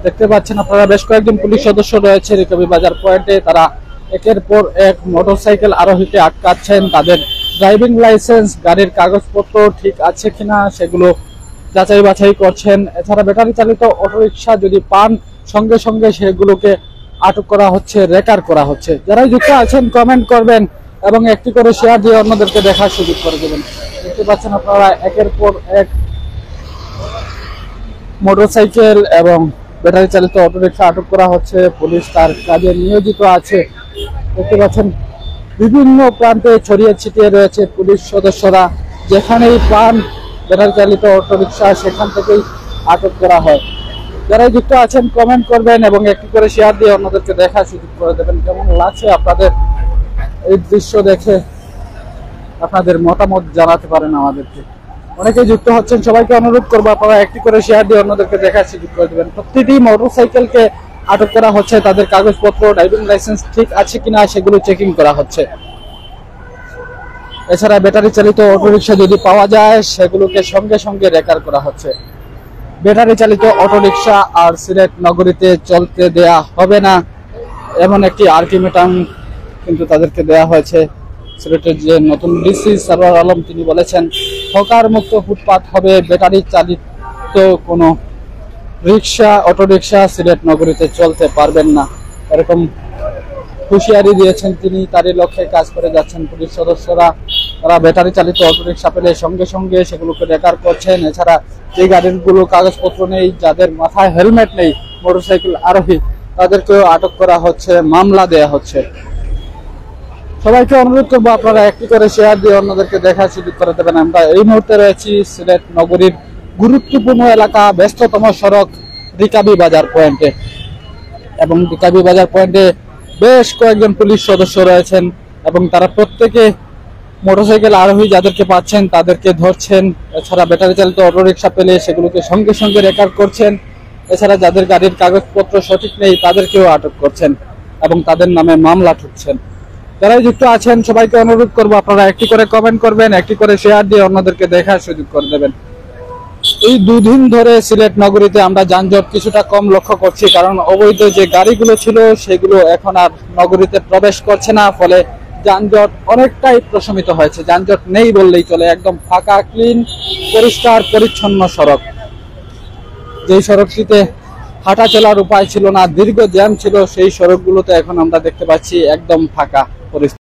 দেখতে পাচ্ছেন আপনারা বেশ কয়েকজন পুলিশ সদস্য রয়েছে রিকাবি বাজার পয়েন্টে। তারা একের পর এক মোটরসাইকেল আরোহীকে আটকাচ্ছেন, তাদের ড্রাইভিং লাইসেন্স, গাড়ির কাগজপত্র ঠিক আছে কিনা সেগুলো যাচাই বাছাই করছেন। এছাড়া ব্যাটারি চালিত অটোরিকশা যদি পান সঙ্গে সঙ্গে সেগুলোকে আটক করা হচ্ছে, রেকার করা হচ্ছে। যারা যুক্ত আছেন কমেন্ট করবেন এবং একটি করে শেয়ার দিয়ে অন্যদেরকে দেখার সুযোগ করে দেবেন। দেখতে পাচ্ছেন আপনারা একের পর এক মোটরসাইকেল এবং ব্যাটারি চালিত অটোরিকশা আটক করা হচ্ছে। পুলিশ তার কাজে নিয়োজিত আছে। দেখতে পাচ্ছেন বিভিন্ন প্রান্তে ছড়িয়ে ছিটিয়ে রয়েছে পুলিশ সদস্যরা। যেখানেই পান ব্যাটারি চালিত অটোরিকশা সেখান থেকেই আটক করা হয়। যারা যুক্ত আছেন কমেন্ট করবেন এবং একটি করে শেয়ার দিয়ে অন্যদেরকে দেখার সুযোগ করে দেবেন। কেমন লাগছে আপনাদের এই দৃশ্য দেখে আপনাদের মতামত জানাতে পারেন আমাদেরকে। অনেকেই যুক্ত হচ্ছেন, সবাইকে অনুরোধ করবো আপনারা একটি করে শেয়ার দিয়ে অন্যদেরকে দেখার সুযোগ করে দেবেন। প্রতিটি মোটরসাইকেলকে আটক করা হচ্ছে, তাদের কাগজপত্র, ড্রাইভিং লাইসেন্স ঠিক আছে কিনা সেগুলো চেকিং করা হচ্ছে। এছাড়া ব্যাটারি চালিত অটোরিকশা যদি পাওয়া যায় সেগুলোকে সঙ্গে সঙ্গে রেকার করা হচ্ছে। ব্যাটারি চালিত অটোরিকশা আর সিলেট নগরীতে চলতে দেয়া হবে না, এমন একটি আলটিমেটাম কিন্তু তাদেরকে দেয়া হয়েছে। সিলেটের যে নতুন ডিসি সরওয়ার আলম তিনি বলেছেন হকার মুক্ত ফুটপাত হবে, ব্যাটারি চালিত কোনো রিক্সা অটোরিকশা সিলেট নগরীতে চলতে পারবেন না, এরকম হুঁশিয়ারি দিয়েছেন তিনি। তারই লক্ষ্যে কাজ করে যাচ্ছেন পুলিশ সদস্যরা। তারা ব্যাটারি চালিত অটোরিকশা পেলে সঙ্গে সঙ্গে সেগুলোকে রেকার করছেন। এছাড়া যে গাড়িগুলো কাগজপত্র নেই, যাদের মাথায় হেলমেট নেই মোটরসাইকেল আরোহী, তাদেরকেও আটক করা হচ্ছে, মামলা দেয়া হচ্ছে। সবাইকে অনুরোধ করবো আপনারা একটি করে শেয়ার দিয়ে অন্যদেরকে দেখার সুযোগ করে দেবেন। আমরা এই মুহূর্তে রয়েছি সিলেট নগরীর গুরুত্বপূর্ণ এলাকা, ব্যস্ততম সড়ক রিকাবি বাজার পয়েন্টে, এবং রিকাবি বাজার পয়েন্টে বেশ কয়েকজন পুলিশ সদস্য রয়েছেন এবং তারা প্রত্যেকে মোটরসাইকেল আরোহী যাদেরকে পাচ্ছেন তাদেরকে ধরছেন। এছাড়া ব্যাটারি চালিত অটোরিকশা পেলে সেগুলোকে সঙ্গে সঙ্গে রেকার করছেন। এছাড়া যাদের গাড়ির কাগজপত্র সঠিক নেই তাদেরকেও আটক করছেন এবং তাদের নামে মামলা ঠুকছেন। যারাই যুক্ত আছেন সবাইকে অনুরোধ করবো আপনারা একটি করে কমেন্ট করবেন, একটি করে শেয়ার দিয়ে অন্যদেরকে দেখার সুযোগ করে দেবেন। এই দুদিন ধরে সিলেট নগরীতে আমরা যানজট কিছুটা কম লক্ষ্য করছি, কারণ অবৈধ যে গাড়িগুলো ছিল সেগুলো এখন আর নগরীতে প্রবেশ করছে না, ফলে যানজট অনেকটাই প্রশমিত হয়েছে। যানজট নেই বললেই চলে, একদম ফাঁকা, ক্লিন, পরিষ্কার পরিচ্ছন্ন সড়ক। যেই সড়কটিতে হাঁটা চলার উপায় ছিল না, দীর্ঘ জ্যাম ছিল, সেই সড়কগুলোতে এখন আমরা দেখতে পাচ্ছি একদম ফাঁকা পরিস্থিতি।